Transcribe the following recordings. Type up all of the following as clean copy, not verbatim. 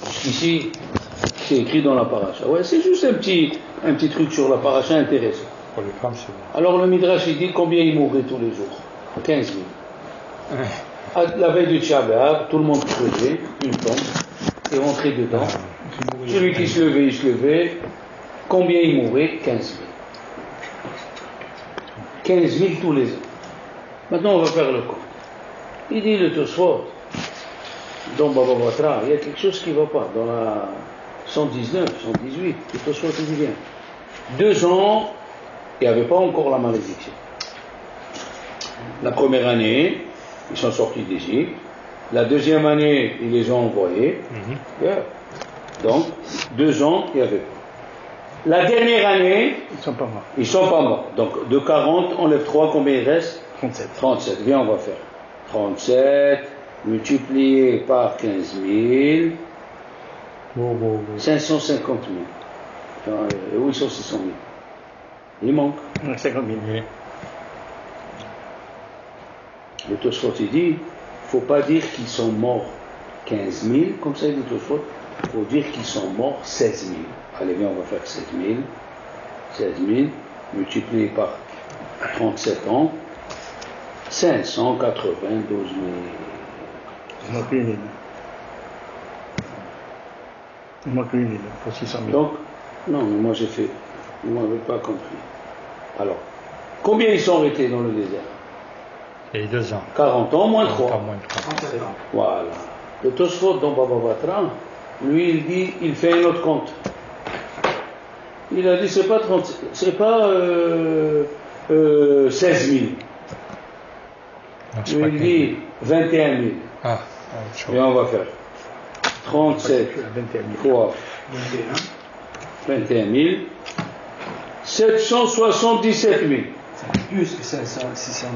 Jusqu'ici, c'est écrit dans la paracha. Ouais, c'est juste un petit truc sur la paracha intéressant. Pour les femmes, c'est bien. Alors le Midrash, il dit combien il mourrait tous les jours 15 000. La veille du Tisha B'Av, tout le monde creusait une tombe et rentrait dedans. Celui qui se levait, il se levait. Combien il mourrait 15 000. 15 000 tous les ans. Maintenant, on va faire le compte. Il dit le Tosfot, dans Baba Batra, il y a quelque chose qui ne va pas. Dans la 119, 118, le Tosfot dit bien. 2 ans, il n'y avait pas encore la malédiction. La première année, ils sont sortis d'Égypte. La deuxième année, ils les ont envoyés. Yeah. Donc, 2 ans, il n'y avait pas. La dernière année, ils sont pas morts. Ils sont pas morts. Donc, de 40, on lève 3, combien il reste 37. 37. Viens, on va faire. 37 multiplié par 15 000, 550 000. Et où ils sont 600 000 Il manque 50 000. Oui. Le Tosfot il dit, il ne faut pas dire qu'ils sont morts 15 000, comme ça il dit le Tosfot, il faut dire qu'ils sont morts 16 000. Allez, viens, on va faire 16 000. 16 000 multiplié par 37 ans, 592 000. Il manque une île. Il manque une île pour 600 000. Donc, non, mais moi j'ai fait, vous ne m'avez pas compris. Alors, combien ils sont restés dans le désert Et 2 ans. 40 ans moins 3. 40 ans moins 3. Voilà. Le Tosfot dans Baba Batra, lui il dit, il fait un autre compte. Il a dit c'est pas 16 000. Lui il dit 21 000. Ah, Et on va faire 37 fois 21 000, 777 000. C'est plus que 600 000.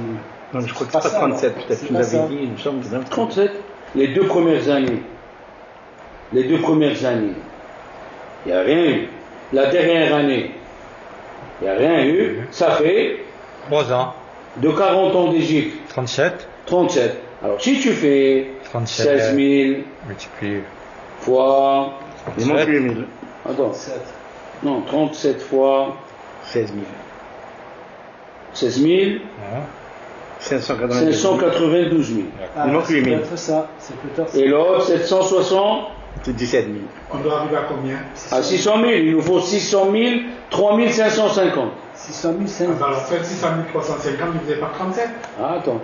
Non, je crois que c'est pas 37, peut-être que vous avez dit, il me semble que c'est 37. Les 2 premières années, il n'y a rien eu. La dernière année, il n'y a rien eu. Ça fait 3 ans. de 40 ans d'Égypte, 37. 37. Alors si tu fais 37 16 000 multiplié. fois... Il manque 8 000. Attends. Non, 37 fois 16 000. 16 000, 592 000. Ah, Il manque 8 000. C'est ça, c'est plutôt ça. Et l'autre, 760 C'est 17 000. On doit arriver à combien? à 600 000. Il nous faut 600 000, 3 550. 600 000, 5 Alors faites 600 350 divisé par 37. Ah, attends.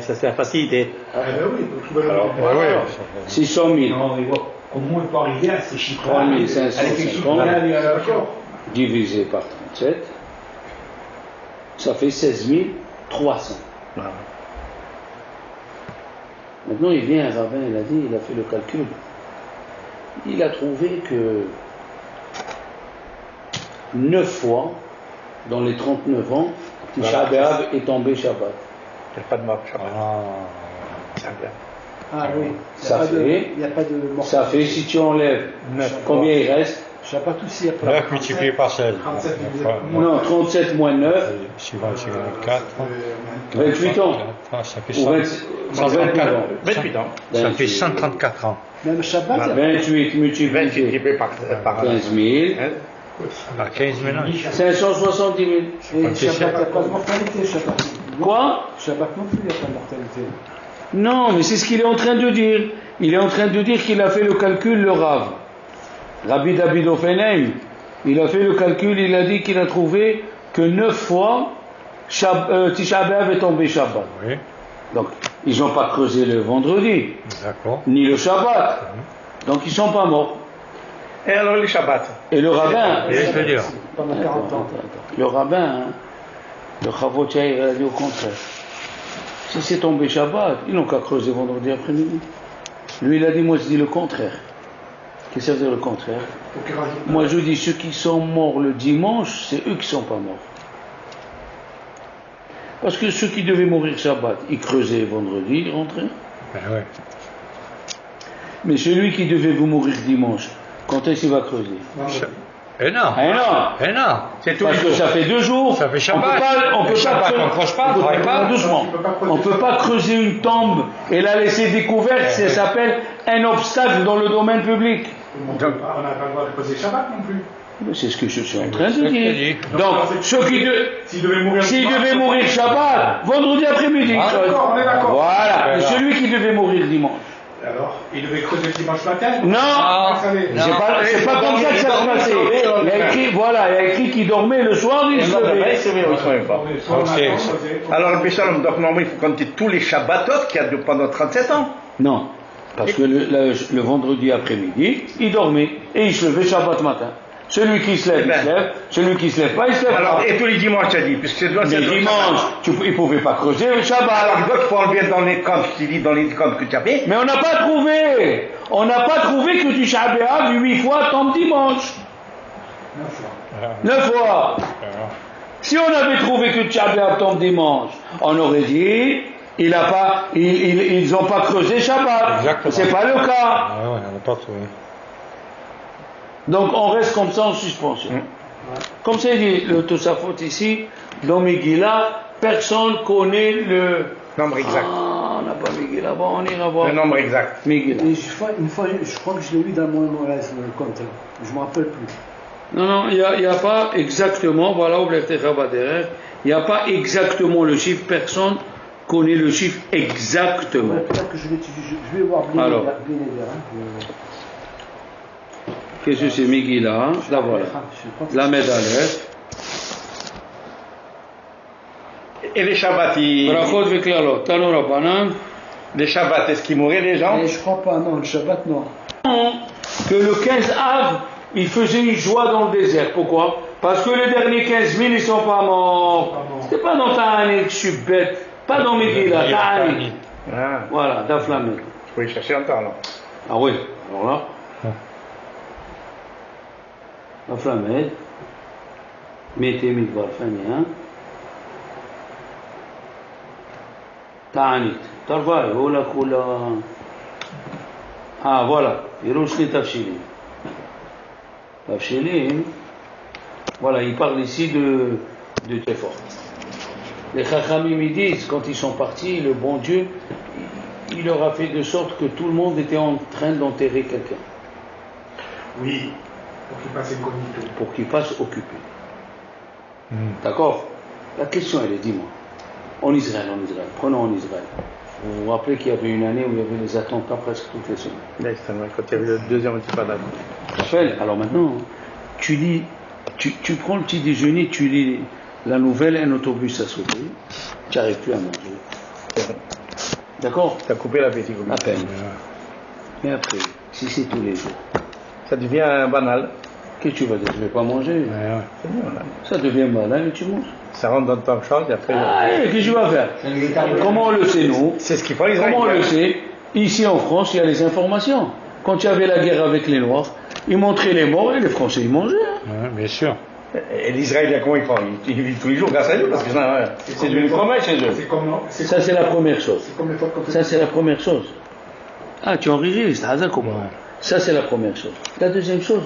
Ça c'est la facilité. Eh bien oui, vous trouvez le Alors, nombre. voilà. 600 000, Non, mais bon, comment on peut arriver à ces chiffres-là 3 avec quelque chose 550 D'accord. divisé par 37, ça fait 16 300. Voilà. Maintenant, il vient un rabbin, il a dit, il a fait le calcul. Il a trouvé que 9 fois, dans les 39 ans, Tisha B'Av est tombé Shabbat. Il n'y a pas de mort. C'est bien. Ah oui, Ça fait- il n'y a pas de mort. Ça fait, si tu enlèves, combien il reste Shabbat aussi, il n'y a pas 9 multiplié par 16. 37 divisé Enfin, par- Non, 37 moins 9, suivant 4. 28 ans. Ça fait Ou 100. 129 ans. 28 ans. Ça fait 134 ans. Même Shabbat, il y a 28 multiplié 28 multiplié par 15 000, À 15 000 ans. 570 000. Et Shabbat, il n'y a pas de mortalité, Shabbat. Quoi Shabbat non plus, il n'y a pas de mortalité. Non, mais c'est ce qu'il est en train de dire. Il est en train de dire qu'il a fait le calcul, le Rav. Rabbi David Offenheim, il a fait le calcul, il a dit qu'il a trouvé que 9 fois Tisha B'Av est tombé Shabbat. Oui, Donc, ils n'ont pas creusé le vendredi, d'accord. ni le Shabbat. Donc, ils ne sont pas morts. Et alors les Shabbats? Et le rabbin, Et je veux dire, Pendant 40 ans. le rabbin, hein, le Chavot Yair, il a dit au contraire. Si c'est tombé Shabbat, ils n'ont qu'à creuser vendredi après-midi. Lui, il a dit, moi je dis le contraire. Qu'est-ce que ça veut dire le contraire? Faut qu'il rajoute. Moi je dis, ceux qui sont morts le dimanche, c'est eux qui ne sont pas morts. Parce que ceux qui devaient mourir Shabbat, ils creusaient vendredi, ils rentraient. ben ouais. Mais celui qui devait vous mourir dimanche, quand est-ce qu'il va creuser? Et non. Eh non. Et non. C'est tout. Parce que ça fait 2 jours. Ça fait Shabbat. On peut Le pas Shabbat, creuser- on creuse pas, on travaille pas. Doucement. On peut pas creuser une tombe et la laisser découverte. Ça s'appelle un obstacle dans le domaine public. On n'a pas le droit de poser Shabbat non plus. Mais c'est ce que je suis en train de C'est ce que dire. je dis. Donc, ceux qui S'il devait mourir Shabbat, vendredi après-midi. Ah, d'accord, on est d'accord. Voilà. Et celui qui devait mourir dimanche. Alors, il devait creuser le dimanche matin. Non, c'est pas comme ça que ça se passait. Il y a écrit, voilà, il y a écrit qu'il dormait le soir, il se levait. Alors, le Béchalom, donc normalement, il faut compter tous les Shabbatot qu'il y a pendant 37 ans. Non, parce que le vendredi après-midi, il dormait et il se levait Shabbat matin. Celui qui se lève, il se lève. Celui qui se lève pas, il se lève Alors, pas. et tous les dimanches, tu as dit, puisque c'est Les dimanches, il ne pouvait pas creuser le Shabbat. Alors, donc, il faut enlever dans les comptes, tu dis, dans les comptes que tu avais. Mais on n'a pas trouvé. On n'a pas trouvé que tu Shabbat 8 fois ton dimanche. 9 fois. Si on avait trouvé que tu Shabbat ton dimanche, on aurait dit, ils n'ont pas creusé Shabbat. Exactement. C'est pas le cas. Ah ouais, on n'a pas trouvé. Donc on reste comme ça en suspension. Comme c'est dit le Tosafot ici, dans Megillah, personne connaît le Nombre exact. Ah, on n'a pas Megillah, bon, on ira voir. Le nombre exact. Megillah. Et une fois, je crois que je l'ai lu dans mon compte. Je ne me rappelle plus. Non, il n'y a pas exactement, voilà, il n'y a pas exactement le chiffre, personne connaît le chiffre exactement. Peut-être que je vais voir bien. Alors. Qu'est-ce que c'est Megillah? Là voilà. La Aleph. Et les Shabbats, Brachot veklalot, Tanu Rabbanan. les Shabbats, est-ce qu'ils mouraient les gens? Mais je crois pas, non, le Shabbat, non. Que le 15 Av, il faisait une joie dans le désert. Pourquoi? Parce que les derniers 15 000, ils ne sont pas morts. C'était pas dans Ta'anit, je suis bête. Pas dans Megillah, Ta'anit. Ah, Voilà, Daflamet. il faut y chercher longtemps alors. Ah oui, alors là. Daflamet. Mettez Midbar Fania. Ta'anit. Tarvaï, Ola Kula. Ah voilà, Hiroshni Tafshilim. Tafshilim, voilà, il parle ici de Téphor. Les Chachamim ils disent, quand ils sont partis, le bon Dieu, il leur a fait de sorte que tout le monde était en train d'enterrer quelqu'un. Oui, pour qu'il passe incognito. Pour qu'il passe occupé. D'accord? La question elle est, dis-moi, en Israël, prenons en Israël. Vous vous rappelez qu'il y avait une année où il y avait des attentats presque toutes les semaines. Quand il y avait le deuxième intifada. Alors maintenant, tu prends le petit déjeuner, tu lis la nouvelle, un autobus a sauté, tu n'arrives plus à manger. D'accord? Tu as coupé l'appétit. À peine. Mais après, si c'est tous les jours, Ça devient banal. qu'est-ce que tu vas dire? Je ne vais pas manger. C'est bien, là. Ça devient banal et tu manges. Ça rentre dans ton champ et après. Qu'est-ce que tu vas faire? Comment on le sait, nous? C'est ce qu'il faut les Israéliens. Comment on le sait? Ici en France, il y a les informations. Quand il y avait la guerre avec les Noirs, ils montraient les morts et les Français ils mangeaient. Ouais, bien sûr. Et l'Israélien, comment ils font? Ils vivent tous les jours grâce à Dieu parce que c'est devenu fromage chez eux. C'est comme, Ça, c'est la première chose. c'est comme les fois qu'on fait. Ça, c'est la première chose. Ah, tu enregistres, comment? Ouais. Ça, c'est la première chose. La deuxième chose,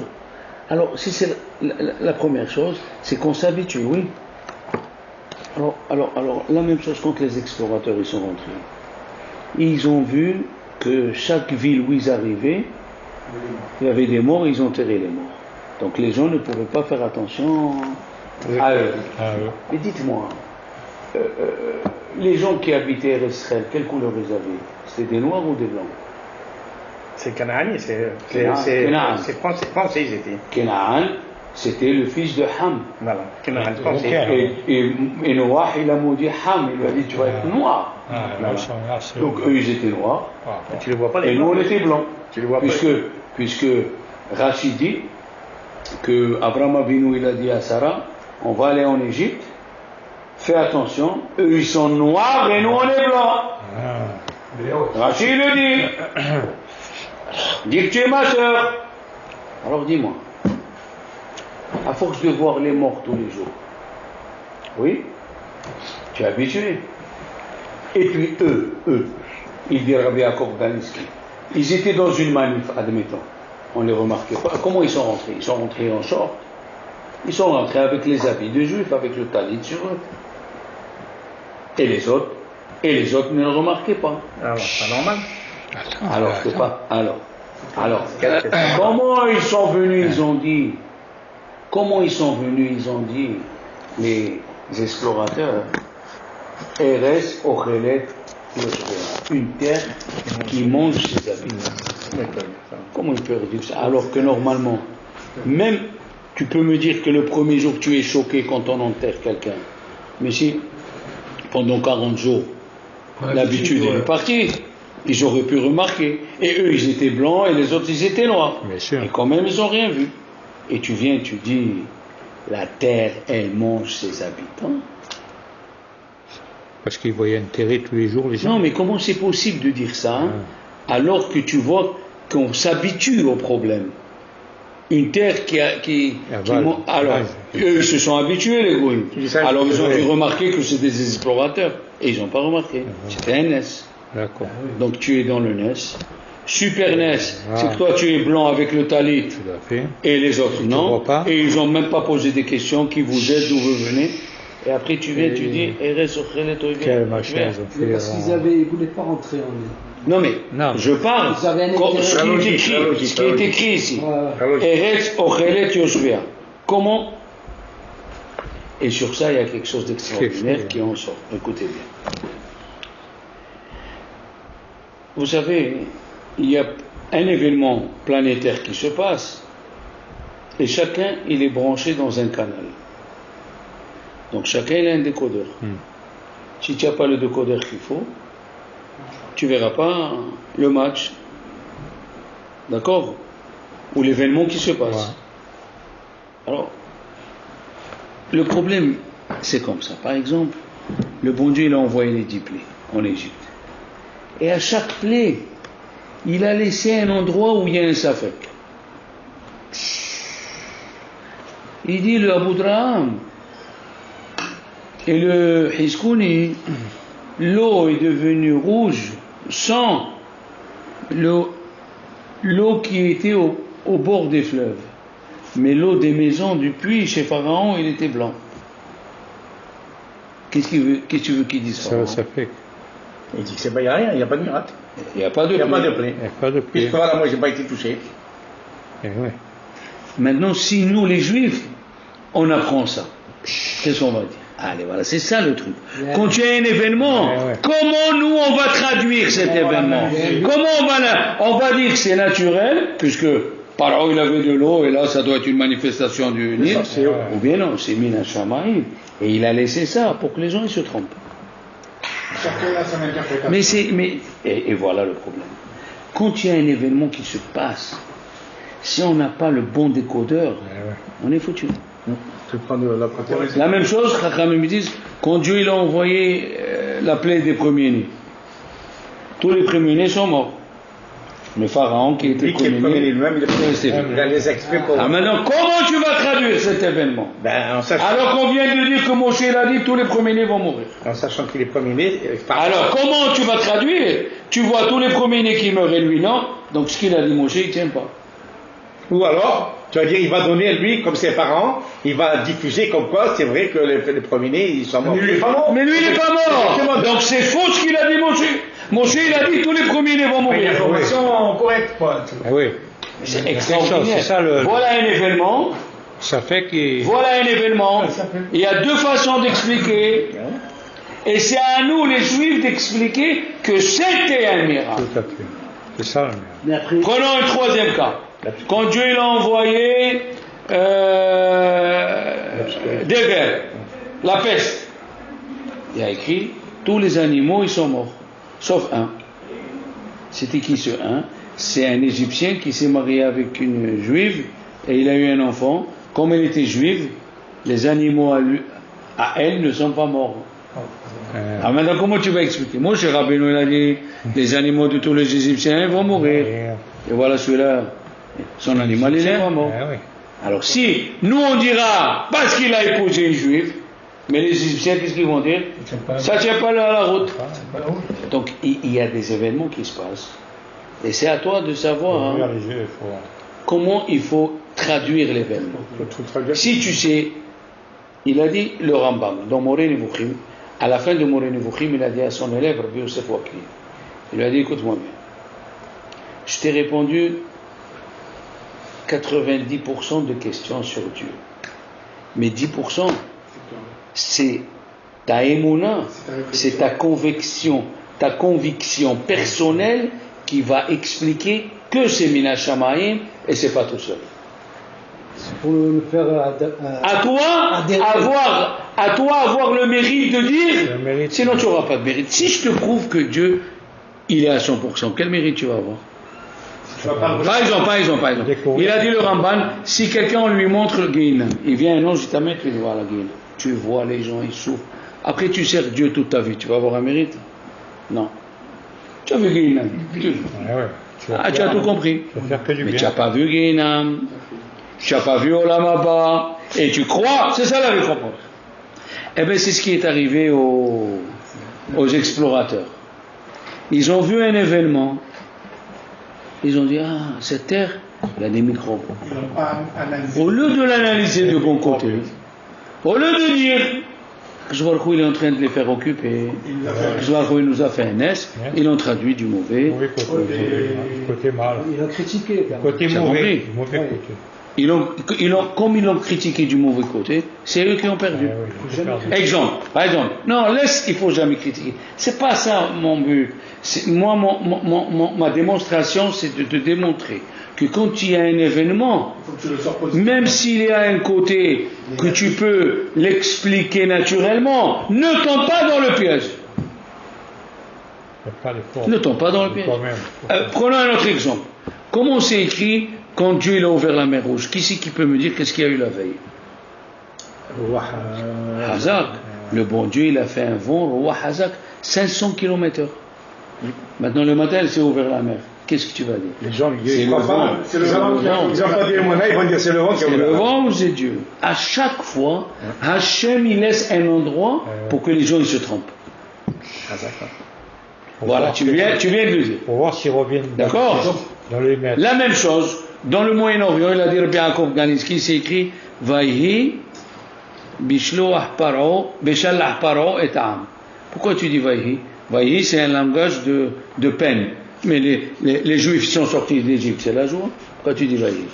alors, si c'est la première chose, c'est qu'on s'habitue, oui. Alors, la même chose quand les explorateurs ils sont rentrés. Ils ont vu que chaque ville où ils arrivaient, il y avait des morts, ils ont enterré les morts. Donc les gens ne pouvaient pas faire attention à eux. Mais dites-moi, les gens qui habitaient Israël, quelle couleur ils avaient? C'était des noirs ou des blancs? C'est Canaani, c'est français, ils étaient. Canaan, c'était le fils de Ham. Voilà, Canaan, français. Et Noah, il a maudit Ham, il lui a dit tu vas être noir. Voilà. Donc eux, ils étaient noirs. Tu ne les vois pas les Et nous, on était blancs. Tu les vois pas. Puisque Rachid dit que Abraham Avinu, il a dit à Sarah, on va aller en Égypte, fais attention, eux, ils sont noirs et nous, on est blancs. Rachid le dit. Dis que tu es ma soeur. Alors dis-moi, à force de voir les morts tous les jours, oui, tu es habitué. Et puis eux, il dit Rabbi Yaakov Baniski, ils étaient dans une manif, admettons, on ne les remarquait pas. Comment ils sont rentrés? Ils sont rentrés en short. Ils sont rentrés avec les habits de juifs, avec le talit sur eux. Et les autres ne le remarquaient pas. Alors, c'est pas normal. Alors, c'est pas. Alors, comment ils sont venus, ils ont dit. Comment ils sont venus, ils ont dit, les explorateurs, Eres Ochelet Yoshua, une terre qui mange ses habitants. Comment ils peuvent dire ça? Alors que normalement, même tu peux me dire que le premier jour tu es choqué quand on enterre quelqu'un. Mais si pendant 40 jours, l'habitude est partie, ils auraient pu remarquer. Et eux, ils étaient blancs et les autres, ils étaient noirs. Bien sûr. Et quand même, ils n'ont rien vu. Et tu viens, tu dis, la terre, elle mange ses habitants. Parce qu'ils voyaient enterrer tous les jours les gens. Non, mais comment c'est possible de dire ça, hein, alors que tu vois qu'on s'habitue au problème? Une terre alors, eux, ils se sont habitués, les gouilles. Alors, ils ont dû remarquer que c'était des explorateurs. Et ils n'ont pas remarqué. C'était un NES. D'accord. Donc, tu es dans le NES. Super NES, c'est que toi, tu es blanc avec le talit. Tout à fait. Et les autres, non. Pas. Et ils n'ont même pas posé des questions, qui vous êtes, d'où vous venez. Et après, tu viens, tu dis, quel machin ils ont fait. Parce qu'ils ne voulaient pas rentrer en eux. Non, mais je parle. Ils avaient un intérêt. Ce qui est écrit ici. Eretz Ochelet Yoshua. Comment? Et sur ça, il y a quelque chose d'extraordinaire qui en sort. Écoutez bien. Vous savez, il y a un événement planétaire qui se passe, et chacun, il est branché dans un canal. Donc chacun, il a un décodeur. Si tu n'as pas le décodeur qu'il faut, tu ne verras pas le match, d'accord, ou l'événement qui se passe. Alors, le problème, c'est comme ça. Par exemple, le bon Dieu, il a envoyé les 10 plaies en Égypte. Et à chaque plaie, il a laissé un endroit où il y a un safek. Il dit, le Abu Draham et le Hiskouni, l'eau est devenue rouge sans l'eau qui était au bord des fleuves. Mais l'eau des maisons du puits chez Pharaon, il était blanc. Qu'est-ce que tu veux qu'il dise Pharaon? Ça fait. Il dit qu'il n'y a rien, il n'y a pas de miracle. Il n'y a pas de plaie. Il n'y a pas de plaie. Puisque voilà, moi, je n'ai pas été touché. Eh ouais. Maintenant, si nous, les Juifs, on apprend ça, qu'est-ce qu'on va dire? Allez, voilà, c'est ça le truc. Quand il y a un événement, comment nous, on va traduire cet événement? Comment on va dire que c'est naturel, puisque Pharaon, il avait de l'eau, et là, ça doit être une manifestation du Nil, ou bien non, c'est Mina Shamaïm, et il a laissé ça pour que les gens ils se trompent. Et voilà le problème. Quand il y a un événement qui se passe, si on n'a pas le bon décodeur, on est foutu. La même chose, Chachamim me disent, quand Dieu il a envoyé la plaie des premiers-nés, tous les premiers-nés sont morts. Le pharaon qui était premier-né lui-même, il a les expliqué pour... Alors maintenant, comment tu vas traduire cet événement? Alors qu'on vient de dire que Moshe l'a dit, tous les premiers-nés vont mourir. En sachant qu'il est premier-né... Alors comment tu vas traduire? Tu vois tous les premiers-nés qui meurent et lui non, donc ce qu'il a dit Moshe, il ne tient pas. Ou alors, tu vas dire, il va donner, lui, comme ses parents, il va diffuser comme quoi c'est vrai que les premiers-nés, ils sont morts. Mais lui, il n'est pas mort. Donc c'est faux ce qu'il a dit Moshe. Moshe, il a dit tous les premiers-nés vont mourir. Une information correcte, quoi. Oui. C'est extraordinaire. C'est ça le... Voilà un événement. Ça fait qu'il... Voilà un événement. Il y a deux façons d'expliquer. Et c'est à nous, les Juifs, d'expliquer que c'était un miracle. Tout à fait. C'est ça le miracle. Prenons un troisième cas. Quand Dieu il a envoyé des vers, la peste, il a écrit tous les animaux ils sont morts, sauf un. C'était qui ce un? C'est un Égyptien qui s'est marié avec une Juive et il a eu un enfant. Comme elle était juive, les animaux à elle ne sont pas morts. Alors maintenant, comment tu vas expliquer? Moi, chez Rabbeinu, il a dit les animaux de tous les Égyptiens vont mourir. Et voilà celui-là, son animal, il est pas mort. Alors si nous on dira parce qu'il a épousé une juive, mais les Égyptiens, qu'est-ce qu'ils vont dire? Ça ne tient pas la route. Donc il y a des événements qui se passent. Et c'est à toi de savoir comment il faut traduire l'événement. Si tu sais, il a dit le Rambam, dans Moreh Nevuchim, à la fin de Moreh Nevuchim, il a dit à son élève, Rabbi Yosef Wakli, il lui a dit, écoute-moi bien, je t'ai répondu 90% de questions sur Dieu. Mais 10%, c'est ta émouna, c'est ta conviction personnelle qui va expliquer que c'est Mina Shamayim et c'est pas tout seul. Pour le faire À toi avoir le mérite de dire, sinon tu n'auras pas de mérite. Si je te prouve que Dieu, il est à 100%, quel mérite tu vas avoir? Par exemple, il a dit le Ramban, si quelqu'un lui montre le Guéhinam, il vient un ange, il t'amène, tu vois la Guéhinam. Tu vois les gens, ils souffrent. Après tu sers Dieu toute ta vie, tu vas avoir un mérite? Non. Tu as vu Guéhinam? Tu as tout compris. Mais tu n'as pas vu Guéhinam, tu n'as pas vu Olam Haba, et tu crois, c'est ça la récompense. Eh bien c'est ce qui est arrivé aux explorateurs. Ils ont vu un événement. Ils ont dit, cette terre, il y a des microbes. Au lieu de l'analyser de bon côté, au lieu de dire, il est en train de les faire occuper, il nous a fait un S, ils l'ont traduit du mauvais. Côté mal. Il a critiqué. Côté mauvais côté. Comme ils l'ont critiqué du mauvais côté, c'est eux qui ont perdu. Par exemple, non, il faut jamais critiquer. C'est pas ça mon but. Moi, ma démonstration, c'est de te démontrer que quand il y a un événement, même s'il y a un côté que tu peux l'expliquer naturellement, ne tombe pas dans le piège. Ne tombe pas dans le piège. Prenons un autre exemple. Comment c'est écrit quand Dieu il a ouvert la mer Rouge? Qui c'est qui peut me dire qu'est-ce qu'il y a eu la veille? Hazak. Le bon Dieu il a fait un vent, Roi Hazak, 500 km/h. Maintenant le matin il s'est ouvert la mer. Qu'est-ce que tu vas dire? Les gens ils croient pas. C'est le vent. Ils n'ont pas dit le monnaie, ils vont dire c'est le vent qui a ouvert. C'est le vent ou c'est Dieu? À chaque fois, Hachem il laisse un endroit pour que les gens ils se trompent. Voilà, tu viens de le dire. Pour voir s'ils reviennent. D'accord? Dans les mètres. La même chose, dans le Moyen-Orient, il a dit Rabbi Yaakov Ganiski, c'est écrit Vayhi Bishloah Paro, Beshallah Paro et Am. Pourquoi tu dis Vayhi? Vayhi, c'est un langage de peine. Mais les Juifs sont sortis d'Égypte, c'est la joie. Pourquoi tu dis Vayhi?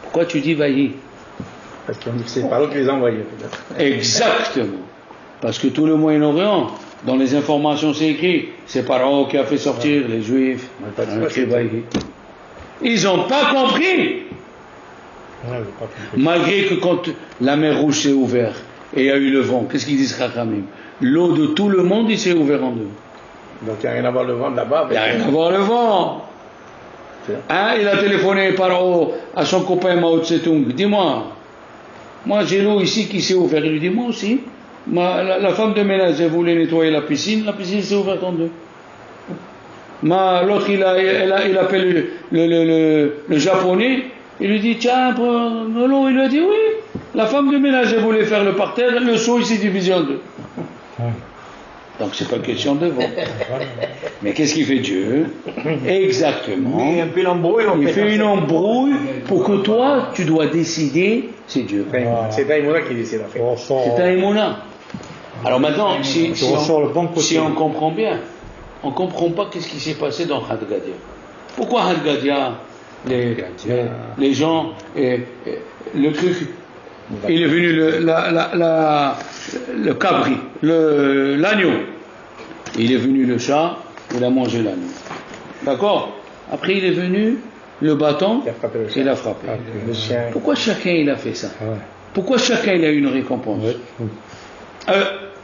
Pourquoi tu dis Vayhi? Parce que c'est Paro qui les a envoyés. Exactement. Parce que tout le Moyen-Orient, dans les informations, c'est écrit, c'est Paro qui a fait sortir les Juifs. Ils n'ont pas compris. Malgré que quand la mer Rouge s'est ouverte et il y a eu le vent, qu'est-ce qu'ils disent Chachamim? L'eau de tout le monde, il s'est ouvert en deux. Donc il n'y a rien à voir le vent de là-bas. Il n'y a rien à voir le vent. Il a téléphoné Paro à son copain Mao Tse-tung. Dis-moi, moi j'ai l'eau ici qui s'est ouverte. Il lui dit, moi aussi. La femme de ménage, elle voulait nettoyer la piscine s'est ouverte en deux. L'autre, il appelle le japonais, il lui dit, tiens, de l'eau, il lui a dit, oui. La femme de ménage, elle voulait faire le parterre, le seau, il s'est divisé en deux. Donc, c'est pas question de vent. Mais qu'est-ce qu'il fait Dieu? Exactement. Il fait une embrouille pour que toi, tu dois décider, c'est Dieu. C'est Taïmouna qui décide en fait. C'est Taïmouna. Alors maintenant, si on comprend bien, on ne comprend pas qu'est-ce qui s'est passé dans Had Gadia. Pourquoi Had Gadia, les gens, le truc, il est venu le cabri, l'agneau. Il est venu le chat, il a mangé l'agneau. D'accord? Après il est venu le bâton, il a frappé. Pourquoi chacun il a fait ça? Pourquoi chacun il a eu une récompense?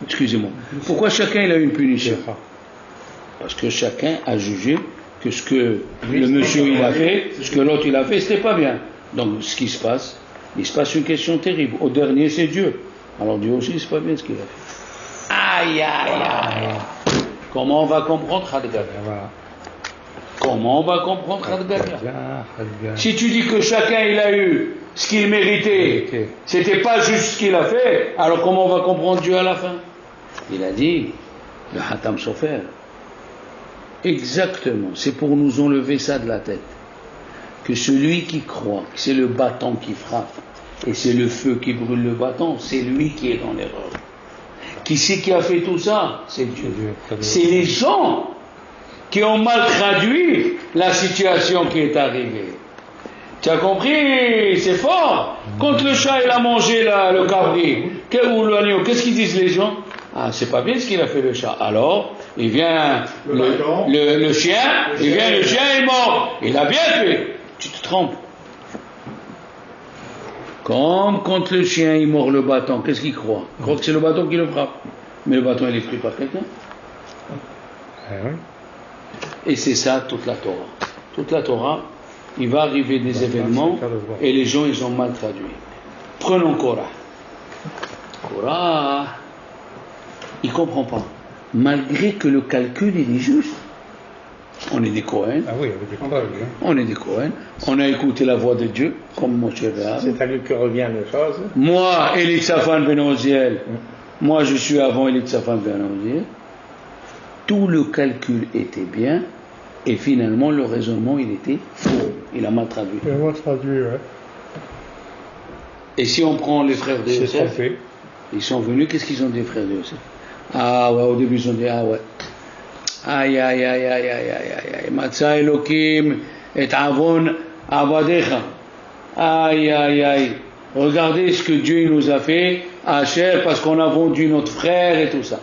Excusez-moi. Pourquoi chacun il a eu une punition? Parce que chacun a jugé que ce que le monsieur il a fait, ce que l'autre il a fait, c'était pas bien. Donc ce qui se passe, il se passe une question terrible. Au dernier c'est Dieu. Alors Dieu aussi c'est pas bien ce qu'il a fait. Aïe aïe aïe. Comment on va comprendre Had Gadia? Comment on va comprendre Had Gadia? Si tu dis que chacun il a eu ce qu'il méritait, c'était pas juste ce qu'il a fait, alors comment on va comprendre Dieu à la fin? Il a dit, le Hatam Sofer. Exactement, c'est pour nous enlever ça de la tête. Que celui qui croit que c'est le bâton qui frappe et c'est le feu qui brûle le bâton, c'est lui qui est dans l'erreur. Qui c'est qui a fait tout ça? C'est Dieu. C'est les gens qui ont mal traduit la situation qui est arrivée. Tu as compris? C'est fort. Quand le chat il a mangé le cabri ou l'agneau, qu'est-ce qu'ils disent les gens? Ah, c'est pas bien ce qu'il a fait le chat. Alors, il vient le chien, il est mort. Il a bien fait. Tu te trompes. Comme quand le chien il mord le bâton, qu'est-ce qu'il croit? Il croit que c'est le bâton qui le frappe. Mais le bâton il est pris par quelqu'un. Et c'est ça toute la Torah. Toute la Torah, il va arriver des événements et les gens ils ont mal traduit. Prenons Korah. Korah, il ne comprend pas. Malgré que le calcul il est juste. On est des Cohen. Ah oui, avec des preuves. Hein. On est des Cohen. On a écouté la voix de Dieu, comme Moshe Rabbeinu. C'est à lui que revient la chose. Moi, Elitzaphan ben Oziel, moi je suis avant Elitzaphan ben Oziel. Tout le calcul était bien, et finalement le raisonnement il était faux. Il a mal traduit. Il a mal traduit, ouais. Et si on prend les frères de C'est Yosef, trompé. ils sont venus, qu'est-ce qu'ils ont dit, frères de Yosef? Ah ouais, au début ils ont dit, ah ouais. Aïe, aïe, aïe, aïe, aïe, aïe, aïe, Matza Elokim et Avon Avadecha. Aïe, aïe, aïe. Regardez ce que Dieu nous a fait, Asher, parce qu'on a vendu notre frère et tout ça.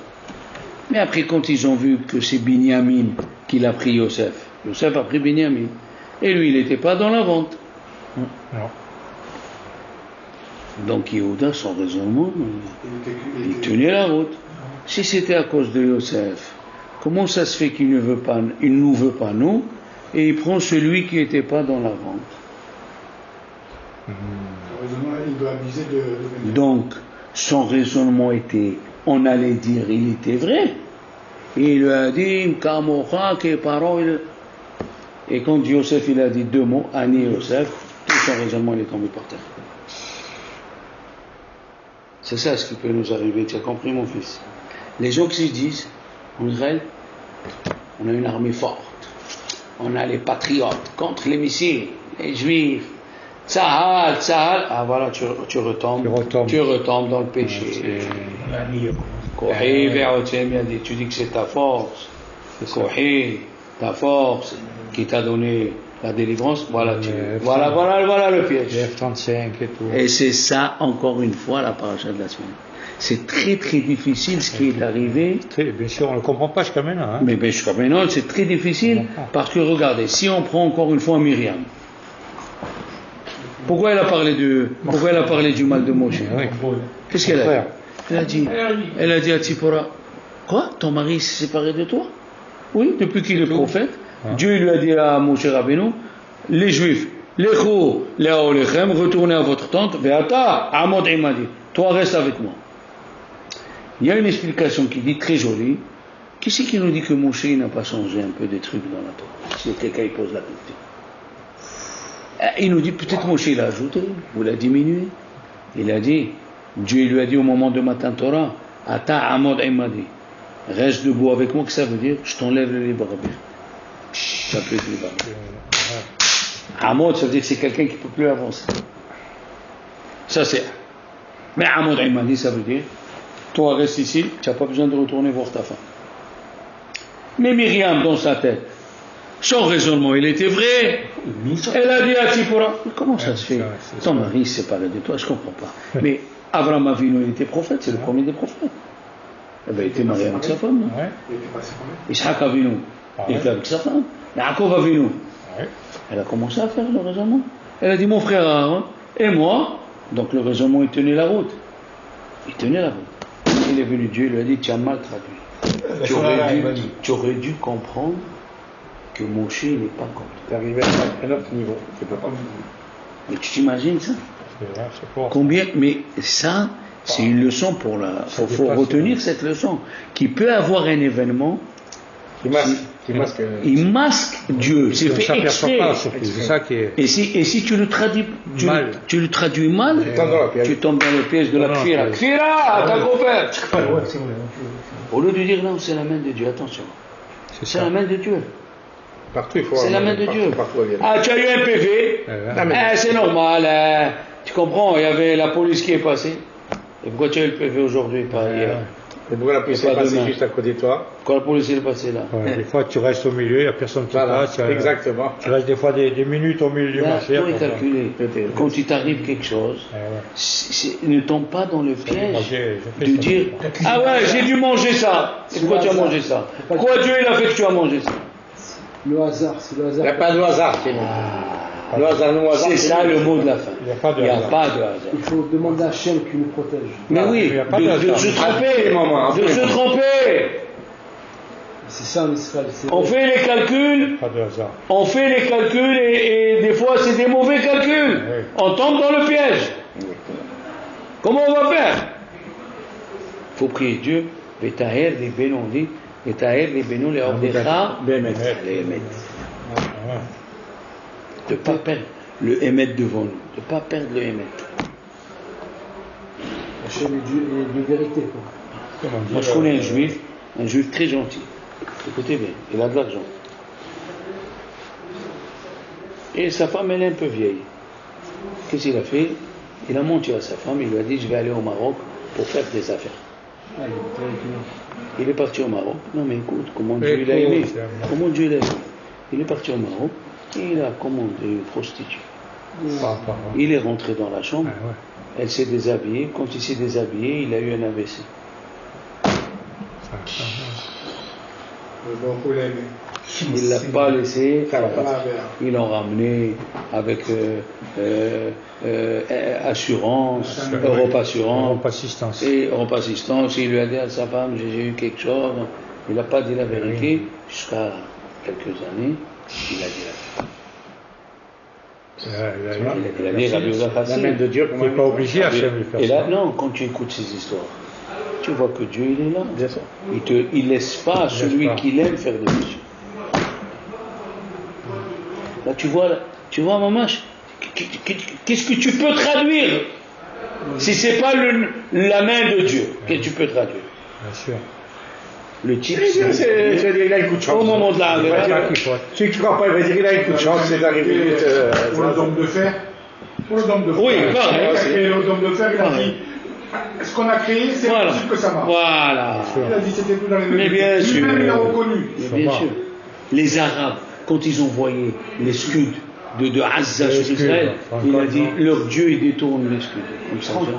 Mais après, quand ils ont vu que c'est Binyamin qui l'a pris Yosef, Yosef a pris Binyamin. Et lui, il n'était pas dans la vente. Non. Donc Yehuda, son raisonnement, il tenait la route. Si c'était à cause de Yosef, comment ça se fait qu'il ne nous veut pas nous, et il prend celui qui n'était pas dans la vente? Il doit abuser de... Donc, son raisonnement était, on allait dire, il était vrai. Et il lui a dit, et quand Yosef il a dit deux mots, Ani Yosef, tout son raisonnement il est tombé par terre. C'est ça ce qui peut nous arriver, tu as compris mon fils? Les gens qui se disent, en Israël, on a une armée forte, on a les patriotes contre les missiles, les juifs, Tzahal, ah voilà, tu retombes dans le péché. Tu dis que c'est ta force, ta force qui t'a donné la délivrance, voilà le piège. Les F-35 et tout. Et c'est ça, encore une fois, la paracha de la semaine. C'est très très difficile ce qui est arrivé. Bien sûr, on ne le comprend pas jusqu'à maintenant. Hein. Mais jusqu'à maintenant, c'est très difficile parce que regardez, si on prend encore une fois Myriam, pourquoi elle a parlé du mal de Moshe? Qu'est-ce qu'elle a dit? Elle a dit à Tzipora, quoi? Ton mari s'est séparé de toi? Oui, depuis qu'il est prophète. Dieu lui a dit à Moshe Rabbeinu, les Juifs, Lecho, Leaolechem, retournez à votre tente, Veata, Amod Imadi, toi reste avec moi. Il y a une explication qui dit très jolie. Qui c'est qui nous dit que Moshe n'a pas changé un peu des trucs dans la Torah? Si quelqu'un il pose la question. Il nous dit peut-être Moshe l'a ajouté ou l'a diminué. Il a dit, Dieu lui a dit au moment de Matan Torah, Ata Amod Imadi, reste debout avec moi, que ça veut dire? Je t'enlève le libre arbitre. Ça peut être libre arbitre. Amod, ça veut dire que c'est quelqu'un qui ne peut plus avancer. Ça c'est. Mais Amod Imadi, ça veut dire toi reste ici, tu n'as pas besoin de retourner voir ta femme. Mais Myriam, dans sa tête, son raisonnement, il était vrai. Elle a dit à Tzipora, comment ça se fait? Ton mari s'est séparé de toi, je ne comprends pas. Mais Abraham Avinu, il était prophète, c'est le premier des prophètes. Eh bien, il était marié avec sa femme. Ishaq Avinu, il était avec sa femme. Yaakov Avinu. Elle a commencé à faire le raisonnement. Elle a dit, mon frère Aaron et moi, donc le raisonnement, il tenait la route. Il tenait la route. Il est venu, Dieu lui a dit, tu as mal traduit. Tu aurais dû comprendre que Moshe n'est pas comme toi. C'est arrivé à un autre niveau. Mais tu t'imagines ça? Combien? Mais ça, c'est une leçon pour la. Il faut retenir cette leçon. Qui peut avoir un événement. Il masque Dieu. C'est fait exprès. C'est ça qui est. Et si tu le traduis mal, tu tombes dans le piège de la kfira. Kfira, t'as couvert. Au lieu de dire non, c'est la main de Dieu, attention. C'est la main de Dieu. Partout, il faut. C'est la main de Dieu. Tu as eu un PV. C'est normal. Tu comprends, il y avait la police qui est passée. Et pourquoi tu as eu le PV aujourd'hui, pas hier? Et pourquoi la police Pas est passée demain. juste à côté de toi? Quand la police est passée là. Ouais, des fois, tu restes au milieu, il n'y a personne qui Voilà, passe. exactement. Tu restes des fois des minutes au milieu du Là, marché. tout est après, calculé. Peut-être. Quand il t'arrive quelque chose, ouais. ne tombe pas dans le Moi, piège j'ai fait de ça. dire ah ouais, j'ai dû manger ça. Et pourquoi tu as mangé ça? Pourquoi Dieu il a fait que tu as mangé ça? Le hasard, c'est le Il hasard. n'y a pas de hasard chez nous. Le hasard, nous, hasard. C'est ça le mot de la fin. Il n'y a pas de Il n'y a hasard. pas de hasard. Il faut demander à Hachem qui nous protège. Mais oui, il y a pas de de hasard. se À tous les moments, à tromper, tous de les se moments. tromper. C'est ça en Israël. c'est- On fait les calculs, Pas de hasard. on fait les calculs et des fois c'est des mauvais calculs. Oui. On tombe dans le piège. Comment on va faire? Il faut prier Dieu. Vetaher les bénons, on dit. Vetaher les bénons, les ordecha, Bémet. les émet. Ouais. De ne pas perdre le émet devant nous. De ne pas perdre le émet. Hachem est Dieu est de vérité. Quoi. Comment dire, Moi je connais un juif très gentil. Écoutez bien, il a de l'argent. Et sa femme, elle est un peu vieille. Qu'est-ce qu'il a fait? Il a menti à sa femme, il lui a dit je vais aller au Maroc pour faire des affaires. Ah, il est très bien. Il est parti au Maroc. Non mais écoute, comment Dieu Écoute, l'a aimé. c'est un- Comment Dieu l'a aimé. Il est parti au Maroc et il a commandé une prostituée. pas, Il est rentré dans la chambre, ouais. elle s'est déshabillée. Quand il s'est déshabillé, il a eu un AVC. Donc, vous l'aimez. Il ne l'a pas laissé faire. Ah, bien. Ils l'ont ramené avec assurance, Europe Assurance Europe Assistance. et Europe Assistance. Il lui a dit à sa femme j'ai eu quelque chose. Il n'a pas dit la vérité jusqu'à quelques années. Il a dit la vérité. Il a dit Rabbi Yehuda La main de Dieu, Tu n'es pas obligé à faire Et là, ça. non, quand tu écoutes ces histoires, tu vois que Dieu il est là. Bien sûr. Il laisse pas celui pas. qu'il aime faire des péchés. Là, tu vois, maman, qu'est-ce que tu peux traduire si c'est pas la main de Dieu? Qu'est-ce que tu peux traduire? Bien sûr. Le type, Je veux dire, il a un coup de chance. au moment de la Il va dire guerre, qu'il faut. Celui qui ne croit pas, il va dire il a un coup de chance, c'est arrivé vite. Pour le dôme de fer. Pour le dôme de fer. Oui, Il pareil, a aussi. créé le dôme de fer, il a Pareil. dit ce qu'on a créé, c'est voilà. possible que ça marche. Voilà. Il a dit c'était tout dans les Mais bien sûr. Lui-même, il a reconnu. Mais bien sûr. Les Arabes, quand ils ont voyé les scuds de Azza Les sur scuds, Israël, enfin, il a encore dit non. leur Dieu il détourne les scuds. Comme ça, 39,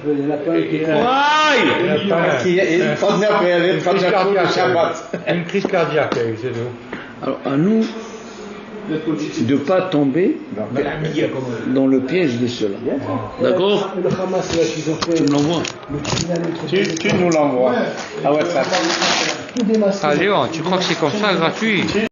il n'y en a pas un qui est Aïe! Il y a pas Qui est 39 et elle est 39 jours de Shabbat. une crise cardiaque, c'est tout. Alors à nous de ne pas tomber dans le piège de cela. D'accord? Et le Hamas, là, qu'ils ont fait. Tu me l'envoies? Le tribunal entre Tu nous l'envoies à WhatsApp. tout démasqué. Ah Léon, tu crois que c'est comme ça, gratuit?